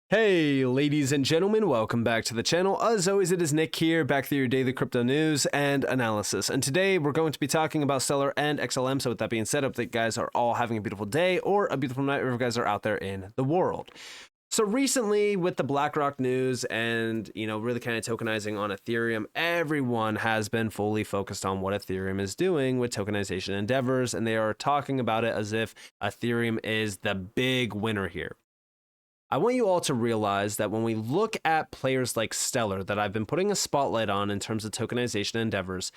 Hey, ladies and gentlemen, welcome back to the channel. As always, it is Nick here, back with your daily crypto news and analysis. And today we're going to be talking about Stellar and XLM. So with that being said, I hope that you guys are all having a beautiful day or a beautiful night wherever you guys are out there in the world. So recently with the BlackRock news and, really kind of tokenizing on Ethereum, everyone has been fully focused on what Ethereum is doing with tokenization endeavors. And they are talking about it as if Ethereum is the big winner here. I want you all to realize that when we look at players like Stellar that I've been putting a spotlight on in terms of tokenization endeavors,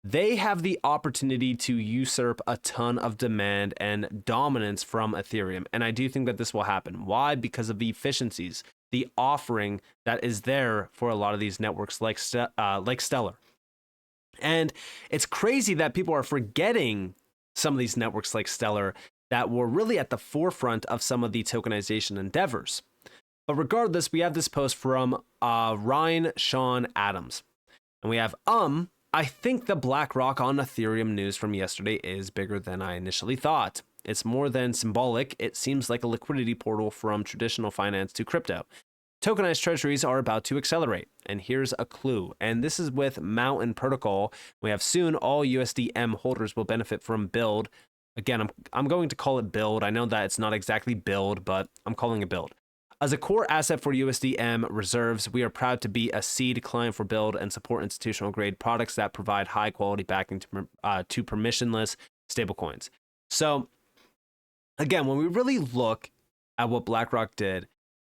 they have the opportunity to usurp a ton of demand and dominance from Ethereum. And I do think that this will happen. Why? Because of the efficiencies, the offering that is there for a lot of these networks like Stellar. And it's crazy that people are forgetting some of these networks like Stellar that were really at the forefront of some of the tokenization endeavors. But regardless, we have this post from Ryan Sean Adams. And we have, I think the BlackRock on Ethereum news from yesterday is bigger than I initially thought. It's more than symbolic. It seems like a liquidity portal from traditional finance to crypto. Tokenized treasuries are about to accelerate. And here's a clue. And this is with Mountain Protocol. We have soon all USDM holders will benefit from build. Again, I'm going to call it build. I know that it's not exactly build, but I'm calling it build. As a core asset for USDM reserves, we are proud to be a seed client for build and support institutional grade products that provide high quality backing to permissionless stablecoins. So again, when we really look at what BlackRock did,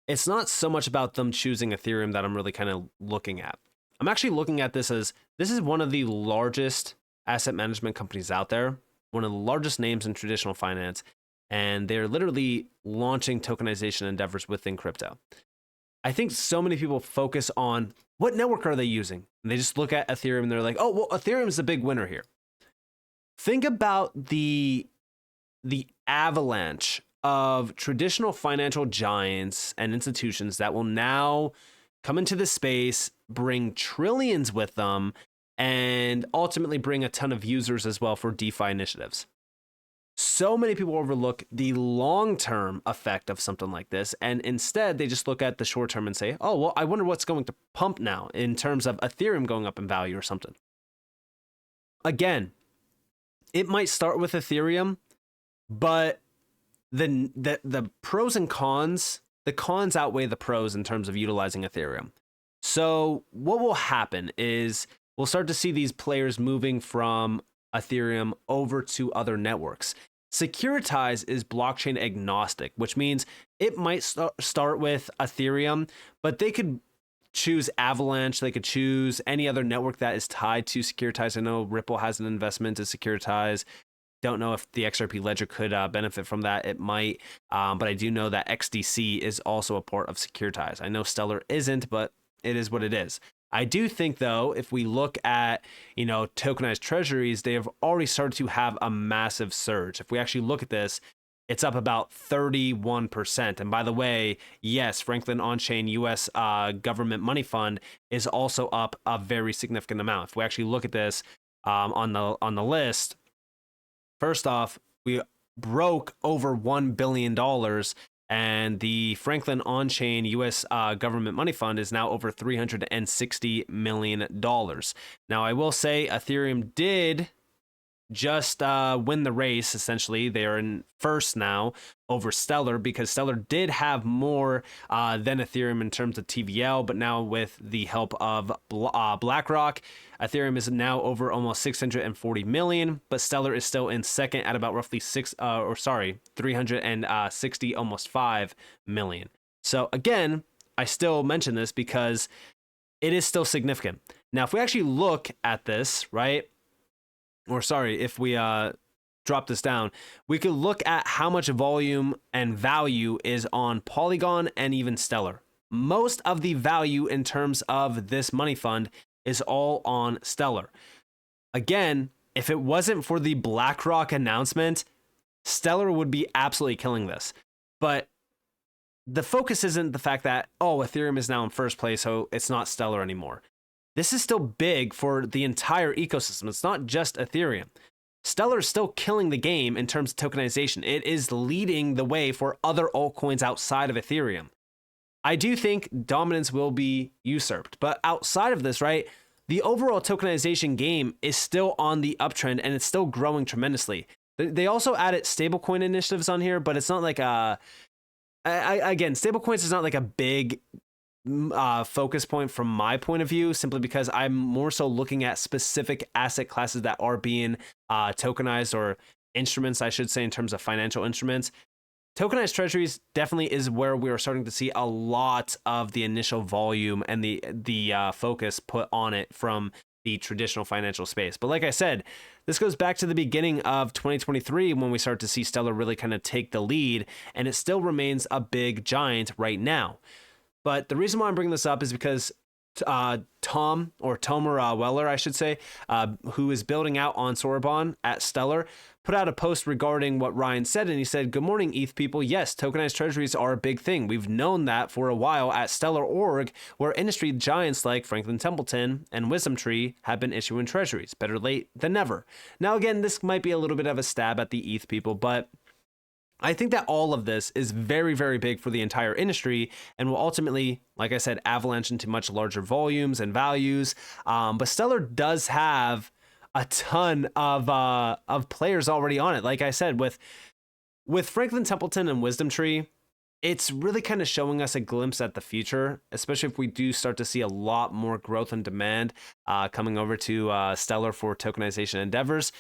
it's not so much about them choosing Ethereum that I'm really kind of looking at. I'm actually looking at this as this is one of the largest asset management companies out there, one of the largest names in traditional finance, and they're literally launching tokenization endeavors within crypto. I think so many people focus on what network are they using? And they just look at Ethereum and they're like, oh, well, Ethereum is the big winner here. Think about the avalanche of traditional financial giants and institutions that will now come into the space, bring trillions with them, and ultimately bring a ton of users as well for DeFi initiatives. So many people overlook the long-term effect of something like this, and instead they just look at the short term and say, oh, well, I wonder what's going to pump now in terms of Ethereum going up in value or something. Again, it might start with Ethereum, but the pros and cons, the cons outweigh the pros in terms of utilizing Ethereum. So what will happen is we'll start to see these players moving from Ethereum over to other networks. Securitize is blockchain agnostic, which means it might start with Ethereum, but they could choose Avalanche. They could choose any other network that is tied to Securitize. I know Ripple has an investment to Securitize. Don't know if the XRP ledger could benefit from that. It might, but I do know that XDC is also a part of Securitize. I know Stellar isn't, but it is what it is. I do think, though, if we look at, tokenized treasuries, they have already started to have a massive surge. If we actually look at this, it's up about 31%. And by the way, yes, Franklin On-Chain US government money fund is also up a very significant amount. If we actually look at this on the list, first off, we broke over $1 billion. And the Franklin On-Chain US government money fund is now over $360 million. Now, I will say Ethereum did just win the race, essentially. They are in first now over Stellar because Stellar did have more than Ethereum in terms of TVL, but now with the help of BlackRock, Ethereum is now over almost 640 million, but Stellar is still in second at about roughly 360, almost 5 million. So again, I still mention this because it is still significant. Now, if we actually look at this, right? Or sorry, if we drop this down, we could look at how much volume and value is on Polygon and even Stellar. Most of the value in terms of this money fund is all on Stellar. Again, if it wasn't for the BlackRock announcement, Stellar would be absolutely killing this. But the focus isn't the fact that, oh, Ethereum is now in first place, so it's not Stellar anymore. This is still big for the entire ecosystem. It's not just Ethereum. Stellar is still killing the game in terms of tokenization. It is leading the way for other altcoins outside of Ethereum. I do think dominance will be usurped. But outside of this, right, the overall tokenization game is still on the uptrend and it's still growing tremendously. They also added stablecoin initiatives on here, but it's not like again, stablecoins is not like a big focus point from my point of view, simply because I'm more so looking at specific asset classes that are being tokenized, or instruments, I should say, in terms of financial instruments. Tokenized treasuries definitely is where we are starting to see a lot of the initial volume and the focus put on it from the traditional financial space. But like I said, this goes back to the beginning of 2023 when we start to see Stellar really kind of take the lead, and it still remains a big giant right now. But the reason why I'm bringing this up is because Tomer Weller, I should say, who is building out on Sorbonne at Stellar, put out a post regarding what Ryan said, and he said, "Good morning, ETH people. Yes, tokenized treasuries are a big thing. We've known that for a while at Stellar Org, where industry giants like Franklin Templeton and WisdomTree have been issuing treasuries. Better late than never." Now, again, this might be a little bit of a stab at the ETH people, but I think that all of this is very, very big for the entire industry and will ultimately, like I said, avalanche into much larger volumes and values. But Stellar does have a ton of players already on it. Like I said, with Franklin Templeton and WisdomTree, it's really kind of showing us a glimpse at the future, especially if we do start to see a lot more growth and demand coming over to Stellar for tokenization endeavors.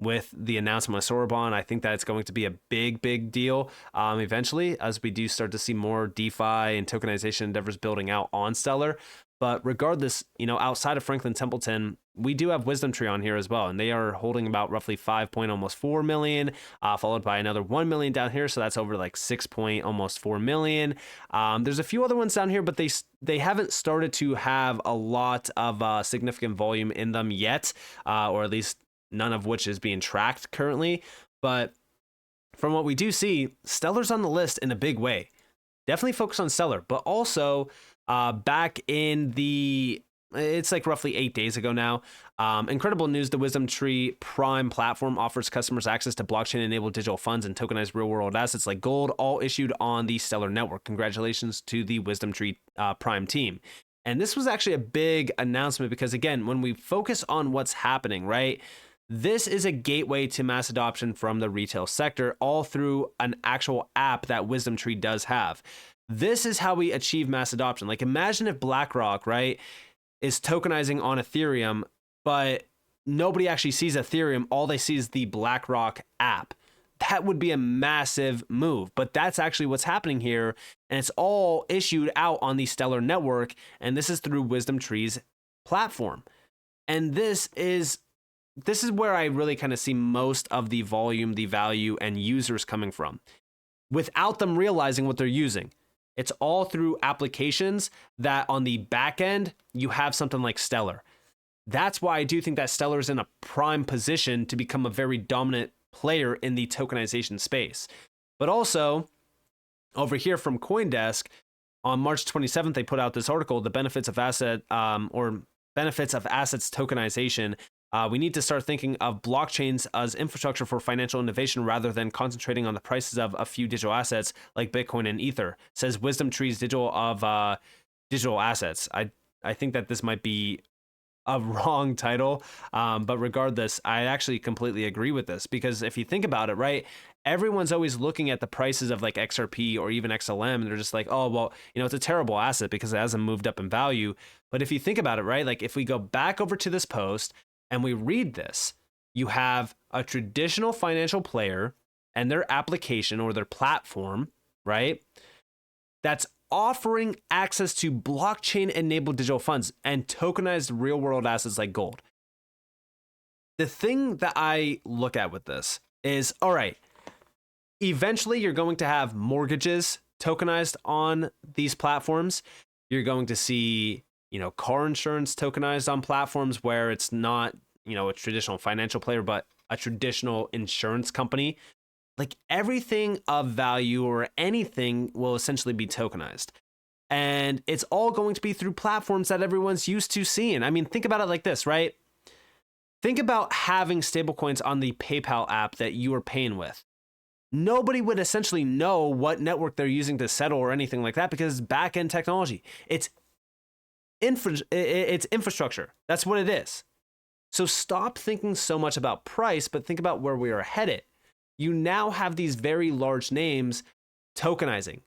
With the announcement of Sorbonne, I think that it's going to be a big, big deal eventually, as we do start to see more DeFi and tokenization endeavors building out on Stellar. But regardless, outside of Franklin Templeton, we do have WisdomTree on here as well, and they are holding about roughly 5.4 million, followed by another 1 million down here, so that's over like 6.4 million. There's a few other ones down here, but they haven't started to have a lot of significant volume in them yet, or at least none of which is being tracked currently. But from what we do see, Stellar's on the list in a big way. Definitely focus on Stellar, but also back in it's like roughly 8 days ago now, incredible news, the WisdomTree Prime platform offers customers access to blockchain-enabled digital funds and tokenized real-world assets like gold, all issued on the Stellar network. Congratulations to the WisdomTree Prime team. And this was actually a big announcement because, again, when we focus on what's happening, right, this is a gateway to mass adoption from the retail sector, all through an actual app that WisdomTree does have. This is how we achieve mass adoption. Like, imagine if BlackRock, right, is tokenizing on Ethereum, but nobody actually sees Ethereum. All they see is the BlackRock app. That would be a massive move, but that's actually what's happening here. And it's all issued out on the Stellar network. And this is through WisdomTree's platform. And this is where I really kind of see most of the volume, the value, and users coming from, without them realizing what they're using. It's all through applications that on the back end, you have something like Stellar. That's why I do think that Stellar is in a prime position to become a very dominant player in the tokenization space. But also, over here from CoinDesk, on March 27th, they put out this article, The Benefits of Assets Tokenization. We need to start thinking of blockchains as infrastructure for financial innovation rather than concentrating on the prices of a few digital assets like Bitcoin and Ether, says WisdomTree's digital assets. I think that this might be a wrong title, but regardless, I actually completely agree with this, because if you think about it, right, everyone's always looking at the prices of like XRP or even XLM, and they're just like, oh, well, it's a terrible asset because it hasn't moved up in value. But if you think about it, right, like if we go back over to this post and we read this, you have a traditional financial player and their application or their platform, right, that's offering access to blockchain-enabled digital funds and tokenized real-world assets like gold. The thing that I look at with this is, all right, eventually you're going to have mortgages tokenized on these platforms. You're going to see car insurance tokenized on platforms where it's not, a traditional financial player, but a traditional insurance company. Like, everything of value or anything will essentially be tokenized. And it's all going to be through platforms that everyone's used to seeing. I mean, think about it like this, right? Think about having stablecoins on the PayPal app that you are paying with. nobody would essentially know what network they're using to settle or anything like that because it's back-end technology. It's infrastructure. That's what it is. So stop thinking so much about price, but think about where we are headed. You now have these very large names tokenizing.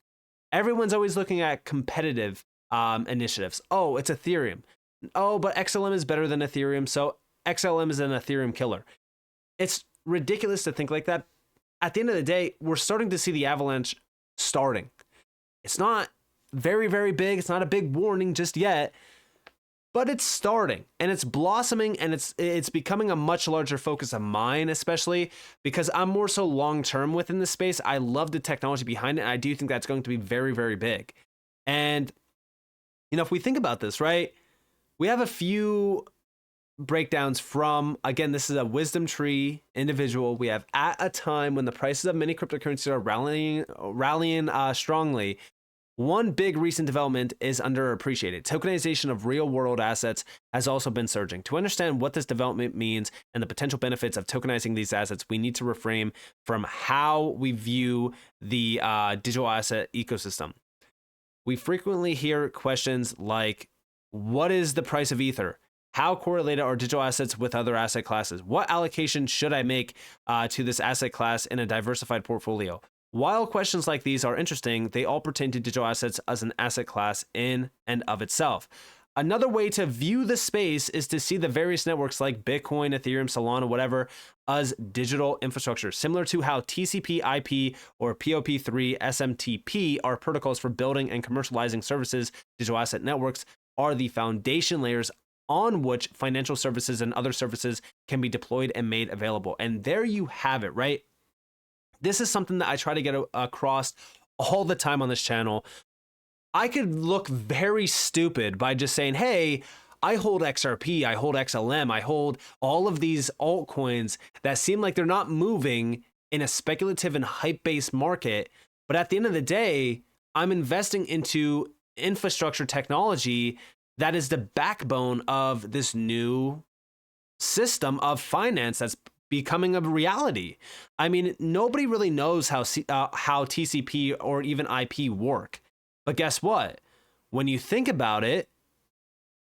Everyone's always looking at competitive initiatives. Oh, it's Ethereum. Oh, but XLM is better than Ethereum, so XLM is an Ethereum killer. It's ridiculous to think like that. At the end of the day, we're starting to see the avalanche starting. It's not very, very big. It's not a big warning just yet, but it's starting and it's blossoming, and it's becoming a much larger focus of mine, especially because I'm more so long-term within the space. I love the technology behind it, and I do think that's going to be very, very big. And, you know, if we think about this, right, we have a few breakdowns from, again, this is a WisdomTree individual. We have, at a time when the prices of many cryptocurrencies are rallying strongly, one big recent development is underappreciated. Tokenization of real-world assets has also been surging. To understand what this development means and the potential benefits of tokenizing these assets, we need to reframe from how we view the digital asset ecosystem. We frequently hear questions like, what is the price of Ether? How correlated are digital assets with other asset classes? What allocation should I make to this asset class in a diversified portfolio? While questions like these are interesting, they all pertain to digital assets as an asset class in and of itself. Another way to view the space is to see the various networks like Bitcoin, Ethereum, Solana, whatever, as digital infrastructure, similar to how TCP/IP or POP3 SMTP are protocols for building and commercializing services. Digital asset networks are the foundation layers on which financial services and other services can be deployed and made available. And there you have it, right? This is something that I try to get across all the time on this channel. I could look very stupid by just saying, hey, I hold XRP, I hold XLM, I hold all of these altcoins that seem like they're not moving in a speculative and hype-based market. But at the end of the day, I'm investing into infrastructure technology that is the backbone of this new system of finance that's becoming a reality. I mean, nobody really knows how TCP or even IP work. But guess what? When you think about it,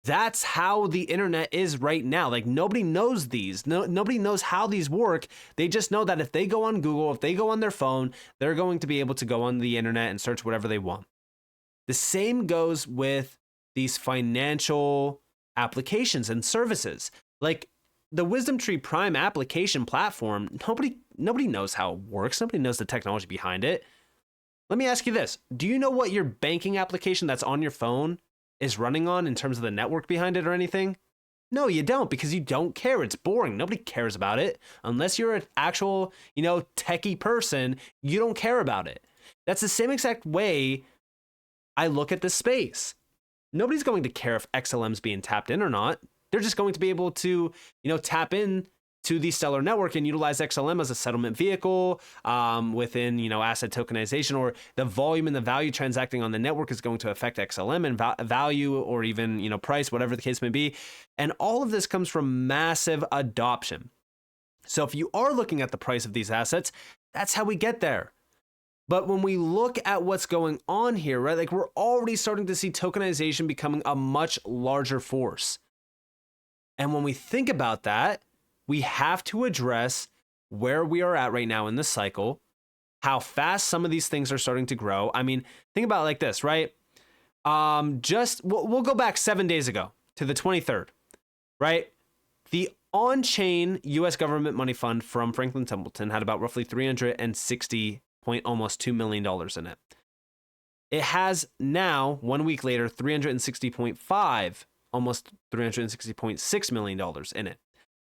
that's how the internet is right now. Like, nobody knows these. Nobody knows how these work. They just know that if they go on Google, if they go on their phone, they're going to be able to go on the internet and search whatever they want. The same goes with these financial applications and services. Like the WisdomTree Prime application platform, nobody knows how it works. Nobody knows the technology behind it. Let me ask you this. Do you know what your banking application that's on your phone is running on in terms of the network behind it or anything? No, you don't, because you don't care. It's boring. Nobody cares about it. Unless you're an actual, techie person, you don't care about it. That's the same exact way I look at this space. Nobody's going to care if XLM's being tapped in or not. They're just going to be able to, tap in to the Stellar network and utilize XLM as a settlement vehicle within, asset tokenization, or the volume and the value transacting on the network is going to affect XLM and value, or even, price, whatever the case may be. And all of this comes from massive adoption. So if you are looking at the price of these assets, that's how we get there. But when we look at what's going on here, right, like we're already starting to see tokenization becoming a much larger force. And when we think about that, we have to address where we are at right now in the cycle, how fast some of these things are starting to grow. I mean, think about it like this, right? We'll go back 7 days ago to the 23rd, right? The on-chain U.S. government money fund from Franklin Templeton had about roughly almost $2 million in it. It has now, 1 week later, almost $360.6 million in it.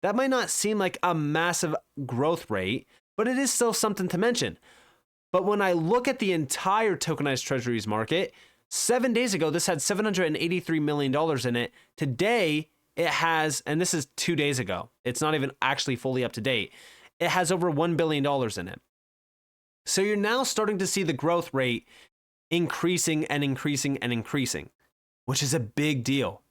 That might not seem like a massive growth rate, but it is still something to mention. But when I look at the entire tokenized treasuries market, 7 days ago, this had $783 million in it. Today, it has, and this is 2 days ago, it's not even actually fully up to date, it has over $1 billion in it. So you're now starting to see the growth rate increasing and increasing and increasing, which is a big deal.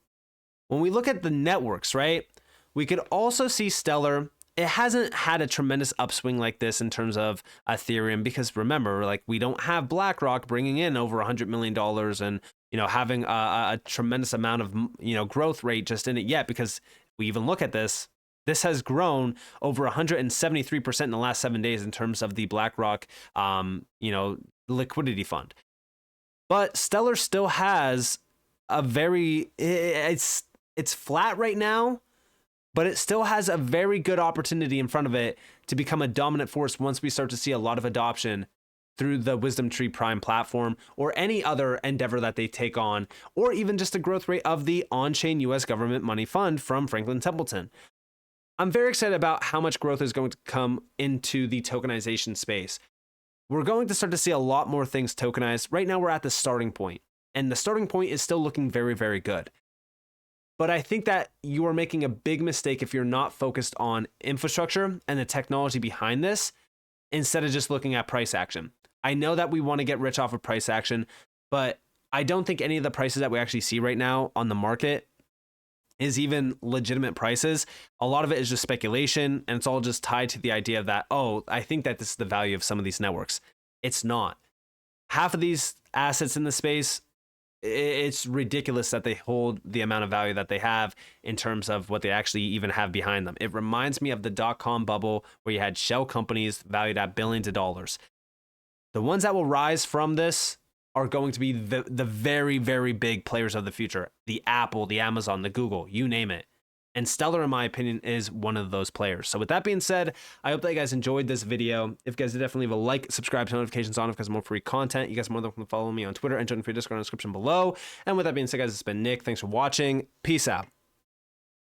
When we look at the networks, right, we could also see Stellar it hasn't had a tremendous upswing like this in terms of Ethereum, because remember, like, we don't have BlackRock bringing in over $100 million and, you know, having a tremendous amount of, you know, growth rate just in it yet, because we even look at this. This has grown over 173% in the last 7 days in terms of the BlackRock, you know, liquidity fund. But Stellar still has a very, it's flat right now, but it still has a very good opportunity in front of it to become a dominant force once we start to see a lot of adoption through the WisdomTree Prime platform or any other endeavor that they take on, or even just a growth rate of the on-chain US government money fund from Franklin Templeton. I'm very excited about how much growth is going to come into the tokenization space. We're going to start to see a lot more things tokenized. Right now, we're at the starting point, and the starting point is still looking very, very good. But I think that you are making a big mistake if you're not focused on infrastructure and the technology behind this, instead of just looking at price action. I know that we want to get rich off of price action, but I don't think any of the prices that we actually see right now on the market is even legitimate prices. A lot of it is just speculation, and it's all just tied to the idea that, oh, I think that this is the value of some of these networks. It's not. Half of these assets in the space, it's ridiculous that they hold the amount of value that they have in terms of what they actually even have behind them. It reminds me of the dot-com bubble where you had shell companies valued at billions of dollars. The ones that will rise from this are going to be the very, very big players of the future. The Apple, the Amazon, the Google, you name it. And Stellar, in my opinion, is one of those players. So with that being said, I hope that you guys enjoyed this video. If you guys did, definitely leave a like, subscribe, turn notifications on because more free content. You guys are more than welcome to follow me on Twitter and join the free Discord in the description below. And with that being said, guys, it's been Nick. Thanks for watching. Peace out.